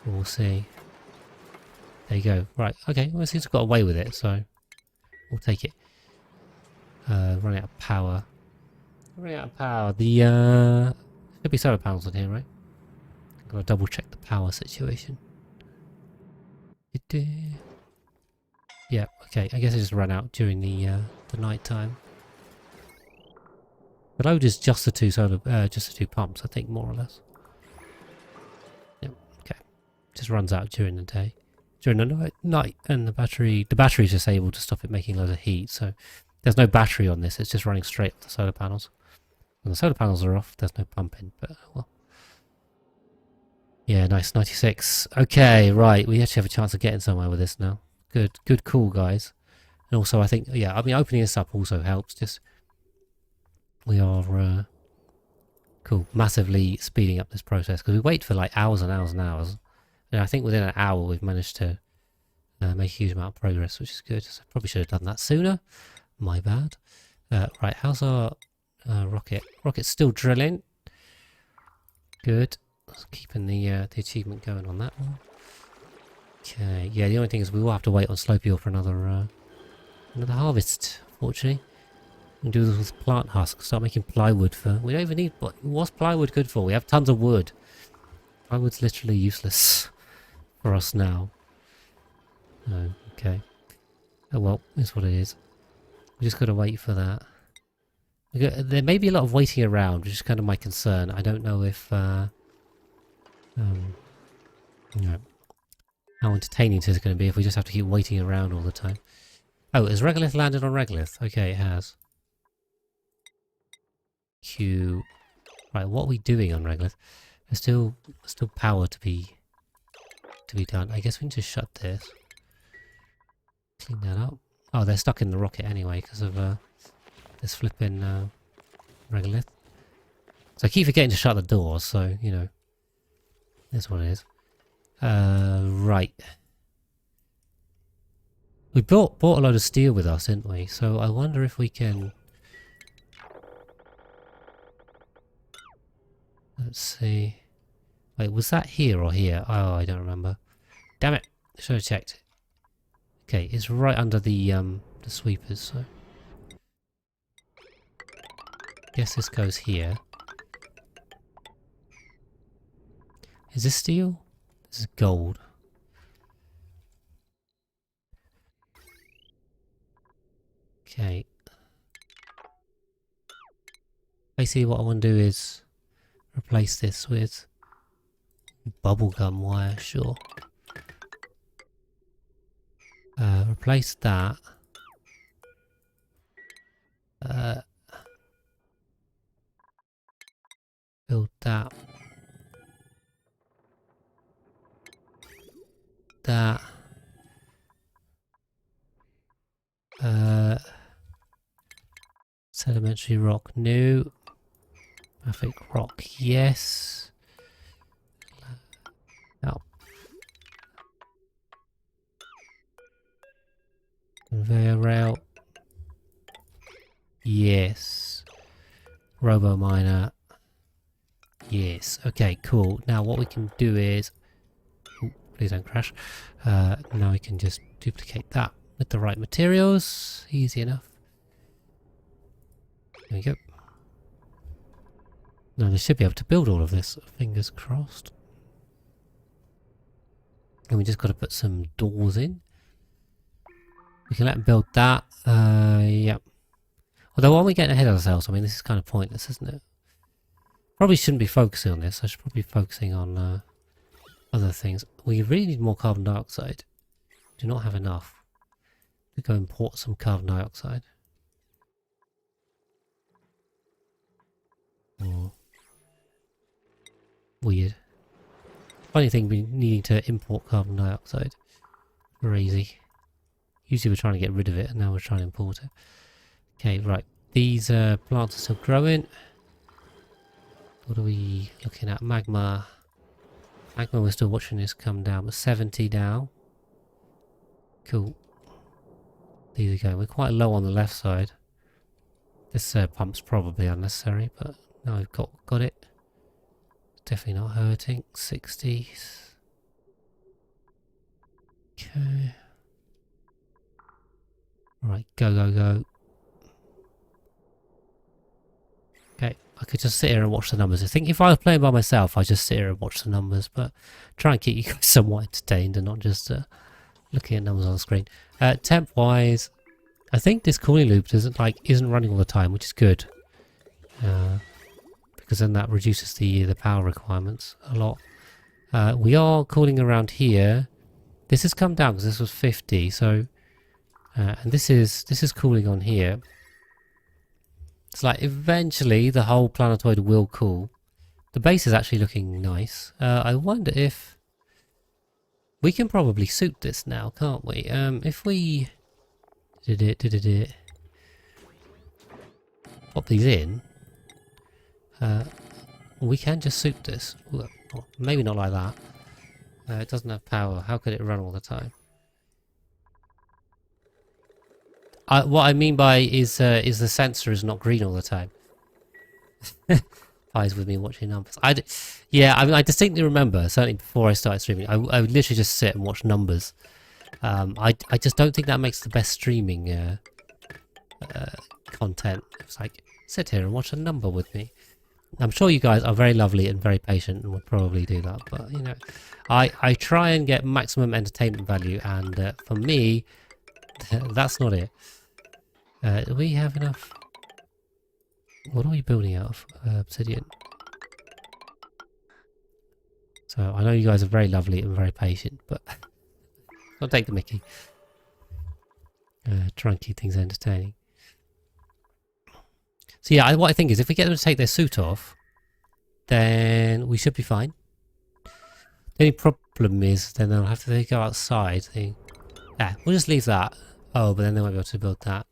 We'll see. There you go. Right, okay, well, it seems to have got away with it, so we'll take it. Running out of power. Running out of power. The, should be solar panels on here, right? Gotta double check the power situation. Yeah, okay. I guess it just ran out during the night time. The load is just the 2 just the 2 pumps, I think, more or less. Yep. Okay. Just runs out during the day, during the night, and the battery's just able to stop it making loads of heat. So there's no battery on this. It's just running straight off the solar panels. When the solar panels are off, there's no pumping. But well. Yeah, nice, 96. Okay, right, we actually have a chance of getting somewhere with this now. Good call, guys. And also, I think, yeah, I mean, opening this up also helps. Just, we are, cool, massively speeding up this process. Because we wait for like hours and hours and hours. And I think within an hour, we've managed to make a huge amount of progress, which is good. So probably should have done that sooner. My bad. Right, how's our rocket? Rocket's still drilling. Good. Keeping the achievement going on that one. Okay, yeah, the only thing is we will have to wait on Slopiel for another harvest, unfortunately. We can do this with plant husks, start making plywood for... We don't even need... What's plywood good for? We have tons of wood. Plywood's literally useless for us now. Oh, okay. Oh well, it's what it is. We just gotta wait for that. There may be a lot of waiting around, which is kind of my concern. I don't know if... how entertaining it is going to be if we just have to keep waiting around all the time. Oh, has Regolith landed on Regolith? Okay, it has. Q. Right, what are we doing on Regolith? There's still power to be done. I guess we need to shut this. Clean that up. Oh, they're stuck in the rocket anyway because of this flipping Regolith. So I keep forgetting to shut the doors, so, you know. That's what it is. Right. We bought a load of steel with us, didn't we? So I wonder if we can... Let's see. Wait, was that here or here? Oh, I don't remember. Damn it! Should have checked. Okay, it's right under the sweepers, so... Guess this goes here. Is this steel? This is gold. Okay. Basically what I want to do is replace this with bubblegum wire, sure. Replace that. Build that. That. Sedimentary rock, no. Perfect rock, yes. Oh. Conveyor rail. Yes. Robo miner. Yes. Okay, cool. Now what we can do is... Ooh, please don't crash. Now we can just duplicate that with the right materials. Easy enough. There we go. Now they should be able to build all of this. Fingers crossed. And we just got to put some doors in. We can let them build that. Yep. Although while we're getting ahead of ourselves, I mean, this is kind of pointless, isn't it? Probably shouldn't be focusing on this. I should probably be focusing on other things. We really need more carbon dioxide. Do not have enough. We go import some carbon dioxide. Oh. Weird. Funny thing, we needing to import carbon dioxide. Crazy. Usually we're trying to get rid of it, and now we're trying to import it. Okay, right. These plants are still growing. What are we looking at? Magma. Magma, we're still watching this come down, but 70 now. Cool. These are going. We're quite low on the left side. This pump's probably unnecessary, but now we've got it. Definitely not hurting. 60s. Okay. Right, go, go, go. Okay, I could just sit here and watch the numbers. I think if I was playing by myself, I'd just sit here and watch the numbers, but try and keep you guys somewhat entertained and not just looking at numbers on the screen. Temp-wise, I think this cooling loop isn't running all the time, which is good. Because then that reduces the power requirements a lot. We are cooling around here. This has come down because this was 50, so... and this is cooling on here. It's like eventually the whole planetoid will cool. The base is actually looking nice. I wonder if we can probably suit this now, can't we? If we pop these in, we can just suit this. Well, maybe not like that. It doesn't have power. How could it run all the time? What I mean by is the sensor is not green all the time. Eyes with me watching numbers. Yeah, I mean, I distinctly remember, certainly before I started streaming, I would literally just sit and watch numbers. I just don't think that makes the best streaming content. It's like, sit here and watch a number with me. I'm sure you guys are very lovely and very patient and would probably do that, but you know, I try and get maximum entertainment value, and for me, that's not it. Do we have enough? What are we building out of? Obsidian. So I know you guys are very lovely and very patient, but don't take the mickey. Try and keep things entertaining. So yeah, what I think is if we get them to take their suit off, then we should be fine. The only problem is then they'll have to go outside. Yeah, we'll just leave that. Oh, but then they won't be able to build that.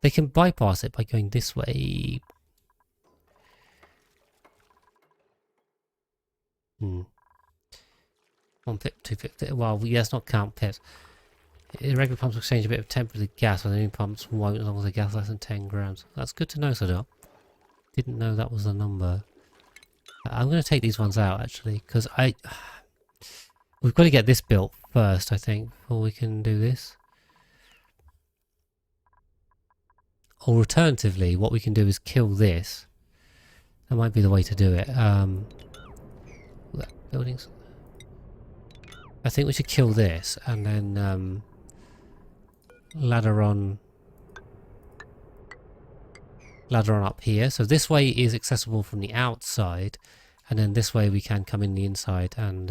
They can bypass it by going this way. 1 pip, 2 pip. Well, let's not count pips. Irregular pumps exchange a bit of temporary gas, while the new pumps won't as long as the gas less than 10 grams. That's good to know, Sadar. Didn't know that was the number. I'm going to take these ones out, actually, because we've got to get this built first, I think, before we can do this. Alternatively, what we can do is kill this. That might be the way to do it. Buildings. I think we should kill this, and then ladder on up here. So this way is accessible from the outside, and then this way we can come in the inside and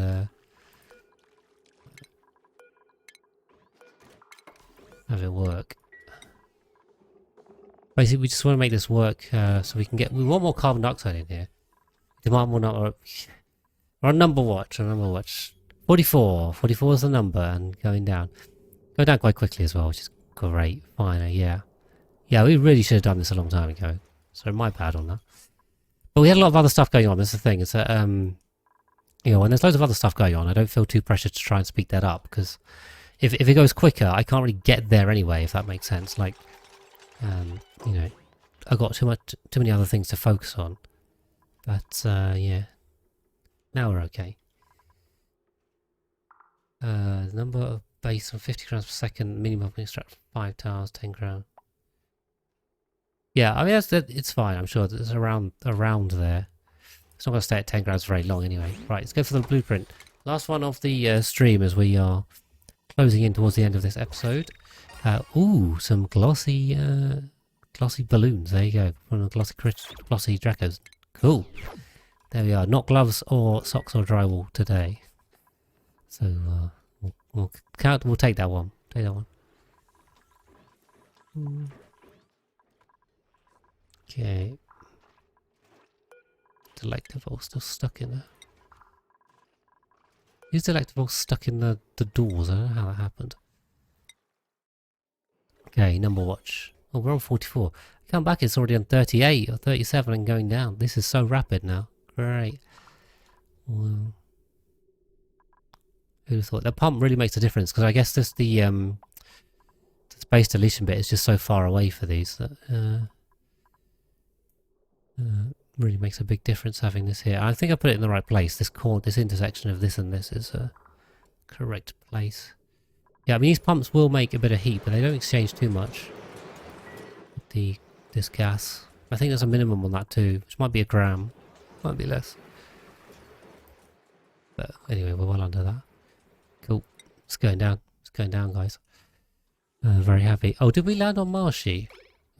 have it work. Basically, we just want to make this work so we can get. We want more carbon dioxide in here. Demand more number. We're on number watch. 44. 44 is the number, and going down. Go down quite quickly as well, which is great. Finally, yeah. Yeah, we really should have done this a long time ago. So my bad on that. But we had a lot of other stuff going on. That's the thing. It's that, you know, when there's loads of other stuff going on, I don't feel too pressured to try and speed that up, because if it goes quicker, I can't really get there anyway, if that makes sense. Like, you know, I've got too many other things to focus on. But, yeah. Now we're okay. The number of base on 50 grams per second, minimum can extract 5 tiles, 10 grams. Yeah, I mean, it's fine. I'm sure it's around there. It's not going to stay at 10 grams very long anyway. Right, let's go for the blueprint. Last one of the stream as we are closing in towards the end of this episode. Ooh, some glossy balloons. There you go. From the glossy Dracos. Cool. There we are. Not gloves or socks or drywall today. So we'll take that one. Take that one. Okay. Delectable still stuck in there. Is Delectable stuck in the doors? I don't know how that happened. Okay, number watch. Oh, we're on 44. Come back, it's already on 38 or 37 and going down. This is so rapid now. Great. Well, who'd have thought? The pump really makes a difference, because I guess this the space deletion bit is just so far away for these that really makes a big difference having this here. I think I put it in the right place. This intersection of this and this is a correct place. Yeah, I mean, these pumps will make a bit of heat, but they don't exchange too much with this gas. I think there's a minimum on that too, which might be 1 gram. Might be less. But anyway, we're well under that. Cool. It's going down. It's going down, guys. Very happy. Oh, did we land on Marshy?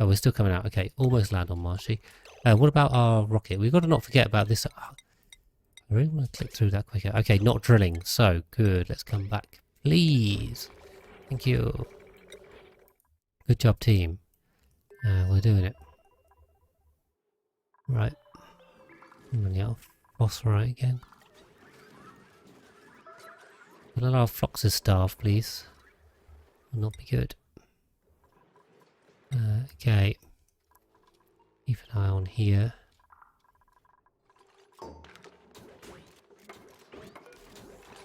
Oh, we're still coming out. Okay, almost land on Marshy. What about our rocket? We've got to not forget about this. Oh, I really want to click through that quicker. Okay, not drilling. So, good. Let's come back. Please. Thank you. Good job, team. We're doing it. Right. I'm running out of phosphorite again. Let our Floxes starve, please. Will not be good. Okay. Keep an eye on here.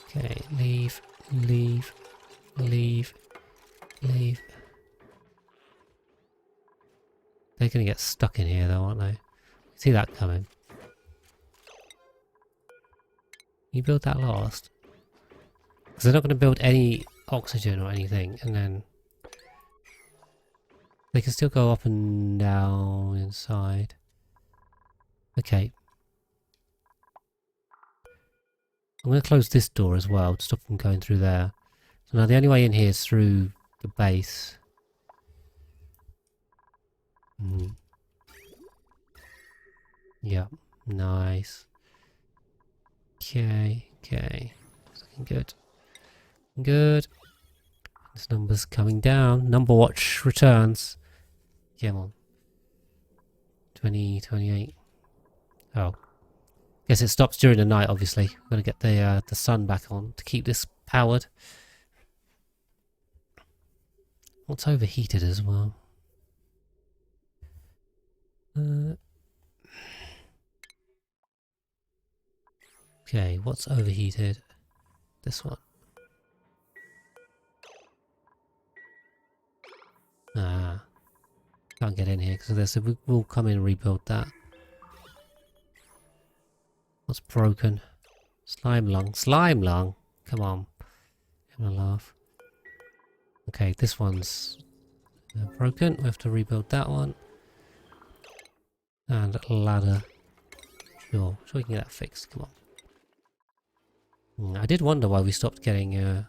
Okay, leave. They're gonna get stuck in here though, aren't they? See that coming. You build that last. Because they're not going to build any oxygen or anything, and then they can still go up and down inside. Okay. I'm going to close this door as well to stop them going through there. So now the only way in here is through the base. Yeah, nice. Okay. It's looking good. Good. This number's coming down. Number watch returns. Come on. 20, 28. Oh. Guess it stops during the night, obviously. We've got to get the sun back on to keep this powered. What's overheated as well? Okay, what's overheated? This one. Can't get in here because of this. We'll come in and rebuild that. What's broken? Slime lung. Slime lung! Come on. Have a laugh. Okay, this one's broken. We have to rebuild that one. And a ladder. Sure we can get that fixed. Come on. I did wonder why we stopped getting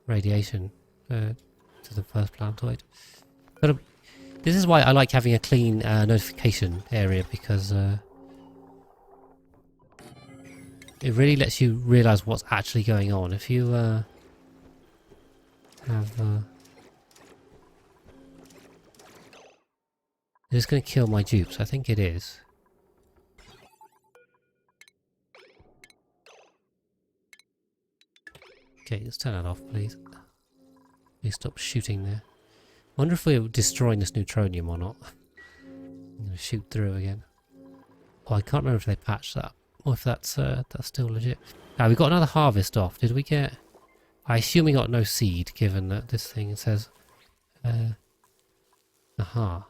radiation. to the first planetoid. This is why I like having a clean notification area, because it really lets you realise what's actually going on. If you have... is this going to kill my dupes? I think it is. Okay, let's turn that off, please. Please stop shooting there. I wonder if we're destroying this neutronium or not. I'm going to shoot through again. Oh, I can't remember if they patched that. Or if that's still legit. Now, we got another harvest off. Did we get... I assume we got no seed, given that this thing says... aha.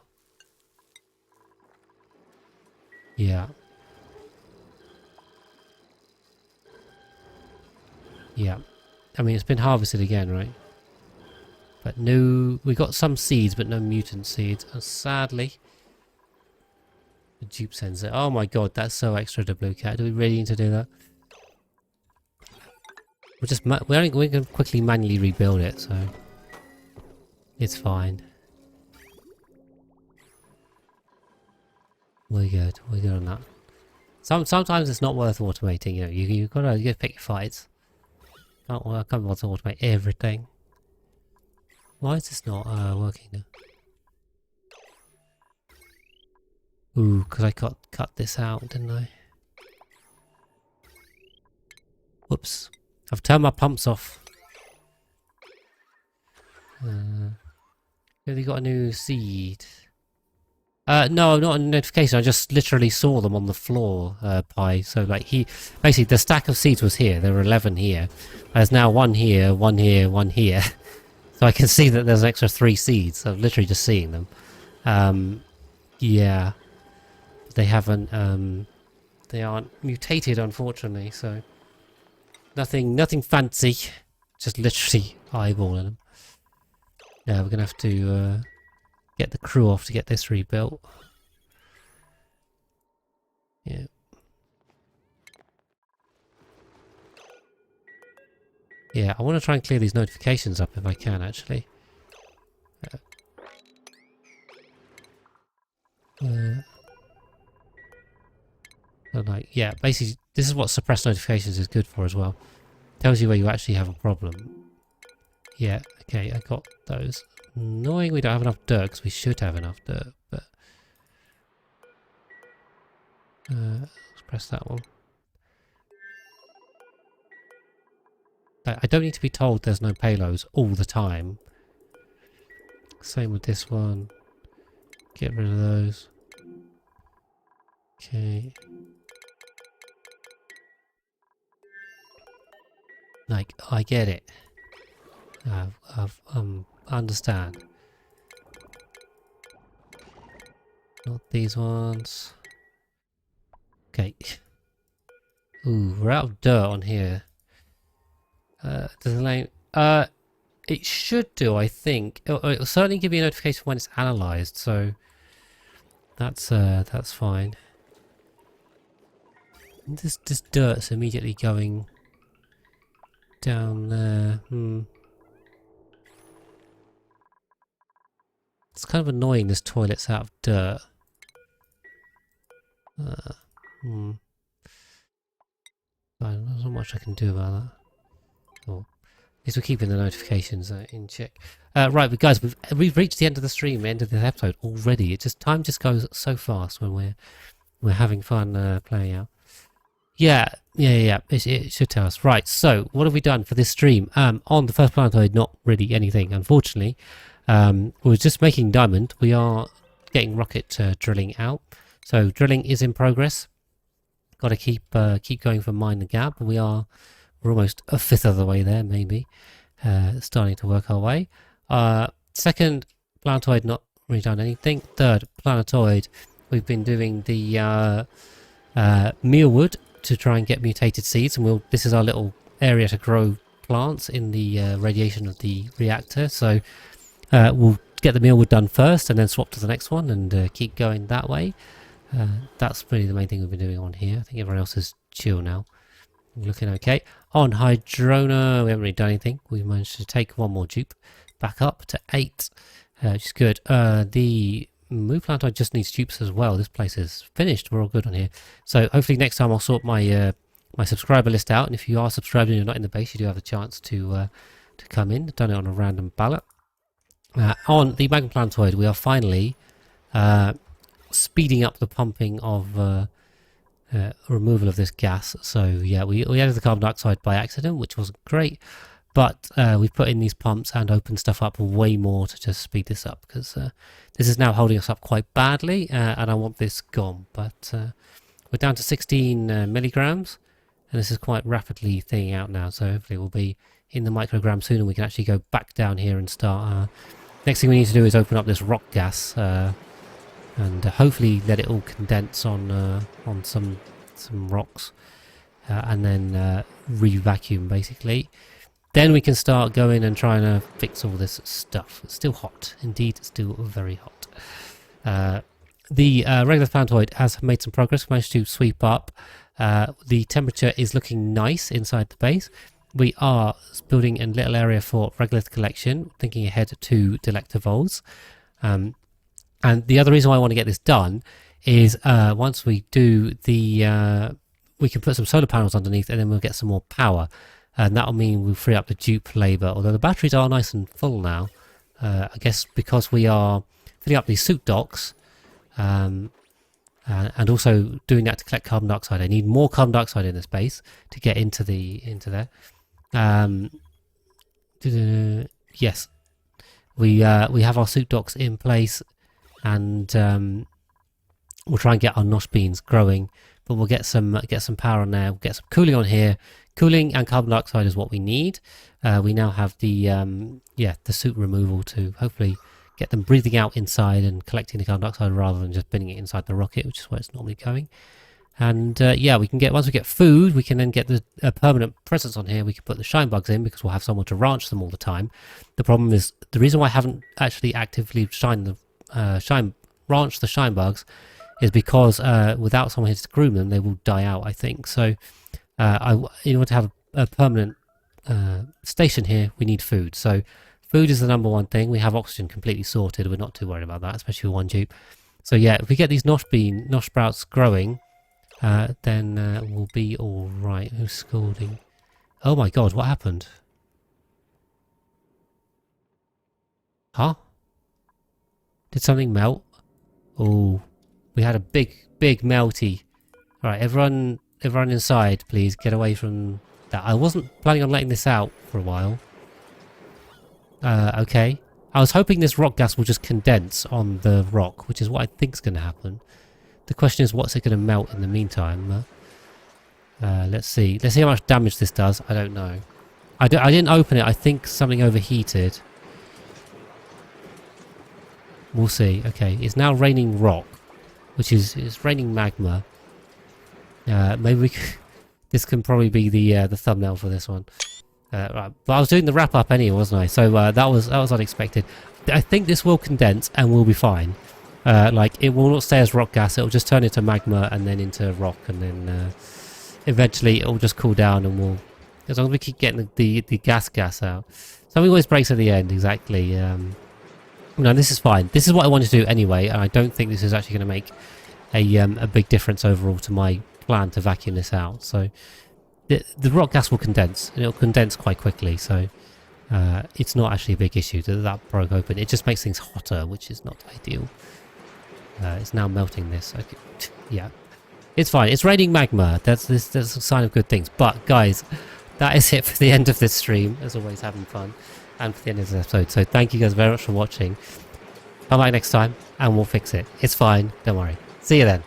Yeah. Yeah. I mean, it's been harvested again, right? But no... We got some seeds, but no mutant seeds. And sadly... The dupe sends it. Oh my god, that's so extra to Blue Cat. Do we really need to do that? We can quickly manually rebuild it, so... It's fine. We're good. We're good on that. Sometimes it's not worth automating, you know. You gotta pick your fights. Can't bother to automate everything. Why is this not working now? Ooh, because I cut this out, didn't I? Whoops. I've turned my pumps off. Have you got a new seed? No, not a notification. I just literally saw them on the floor, Pi. So, like, basically, the stack of seeds was here. There were 11 here. There's now one here, one here, one here. So I can see that there's an extra 3 seeds. I'm literally just seeing them. Yeah. They haven't, they aren't mutated, unfortunately, so... Nothing fancy. Just literally eyeballing them. Yeah, we're gonna have to, get the crew off to get this rebuilt. Yeah. Yeah, I want to try and clear these notifications up if I can, actually. Like, yeah, basically, this is what suppressed notifications is good for as well. Tells you where you actually have a problem. Yeah, okay, I got those. Annoying we don't have enough dirt, because we should have enough dirt, but... let's press that one. I don't need to be told there's no payloads all the time. Same with this one. Get rid of those. Okay. Like, I get it. I understand. Not these ones. Okay. Ooh, we're out of dirt on here. Does the name... it should do, I think. It'll certainly give you a notification when it's analysed, so... That's fine. This dirt's immediately going... down there. It's kind of annoying this toilet's out of dirt. There's not much I can do about that. Oh. At least we're keeping the notifications in check. Right, but guys, we've reached the end of the stream, end of this episode already. Time just goes so fast when we're having fun playing out. Yeah. It should tell us. Right, so what have we done for this stream? On the first planetoid, not really anything, unfortunately. We're just making diamond. We are getting rocket drilling out. So drilling is in progress. Got to keep going for mine the gap. We're almost a fifth of the way there, maybe. Starting to work our way. Second planetoid, not really done anything. Third planetoid, we've been doing the mealwood to try and get mutated seeds, and this is our little area to grow plants in the radiation of the reactor. So we'll get the mealwood done first and then swap to the next one and keep going that way. That's really the main thing we've been doing on here. I think everyone else is chill now. Looking okay. On Hydrona, we haven't really done anything. We managed to take one more dupe. back up to 8, which is good. The move planetoid just needs dupes as well. This place is finished. We're all good on here. So hopefully next time I'll sort my my subscriber list out. And if you are subscribed and you're not in the base, you do have a chance to come in. I've done it on a random ballot. On the magma planetoid, we are finally speeding up the pumping of removal of this gas. So yeah, we added the carbon dioxide by accident, which wasn't great. But we've put in these pumps and opened stuff up way more to just speed this up, because this is now holding us up quite badly, and I want this gone. But we're down to 16 milligrams, and this is quite rapidly thinning out now. So hopefully we'll be in the microgram soon, and we can actually go back down here and start. Next thing we need to do is open up this rock gas, and hopefully let it all condense on some rocks, and then re-vacuum basically. Then we can start going and trying to fix all this stuff. It's still hot. Indeed, it's still very hot. The regular planetoid has made some progress. We managed to sweep up. The temperature is looking nice inside the base. We are building a little area for regolith collection, thinking ahead to Delectavoles. And the other reason why I want to get this done is once we do the... we can put some solar panels underneath, and then we'll get some more power. And that'll mean we'll free up the dupe labour, although the batteries are nice and full now. I guess because we are filling up these suit docks, and also doing that to collect carbon dioxide. I need more carbon dioxide in the space to get into there. Yes, we have our suit docks in place, and we'll try and get our nosh beans growing. But we'll get some power on there. We'll get some cooling on here. Cooling and carbon dioxide is what we need. We now have the suit removal to hopefully get them breathing out inside and collecting the carbon dioxide rather than just binning it inside the rocket, which is where it's normally going. And yeah, we can get, once we get food, we can then get the permanent presence on here. We can put the shine bugs in because we'll have someone to ranch them all the time. The problem is, the reason why I haven't actually actively ranched the shine bugs is because without someone here to groom them, they will die out, I think. So in order to have a permanent station here, we need food. So food is the number one thing. We have oxygen completely sorted. We're not too worried about that, especially with one dupe. So yeah, if we get these nosh sprouts growing, then we'll be all right. Who's scalding? Oh my god, what happened? Huh? Did something melt? Oh, we had a big melty. All right, everyone inside, please get away from that. I wasn't planning on letting this out for a while. Okay. I was hoping this rock gas will just condense on the rock, which is what I think is going to happen. The question is, what's it going to melt in the meantime? Let's see. Let's see how much damage this does. I don't know. I didn't open it. I think something overheated. We'll see. Okay, it's now raining rock, which is it's raining magma. Maybe this can probably be the thumbnail for this one. Right, but I was doing the wrap up anyway, wasn't I? So that was unexpected. I think this will condense and we'll be fine. Like, it will not stay as rock gas. It will just turn into magma and then into rock, and then eventually it will just cool down, and we'll, as long as we keep getting the gas out. Something always breaks at the end. Exactly. No, this is fine. This is what I wanted to do anyway, and I don't think this is actually going to make a big difference overall to my plan to vacuum this out. So the rock gas will condense, and it'll condense quite quickly. So it's not actually a big issue that broke open. It just makes things hotter, which is not ideal. It's now melting this. Okay. Yeah, it's fine. It's raining magma. That's a sign of good things. But guys, that is it for the end of this stream. As always, having fun, and for the end of this episode. So thank you guys very much for watching. Come back next time, and we'll fix it. It's fine. Don't worry. See you then.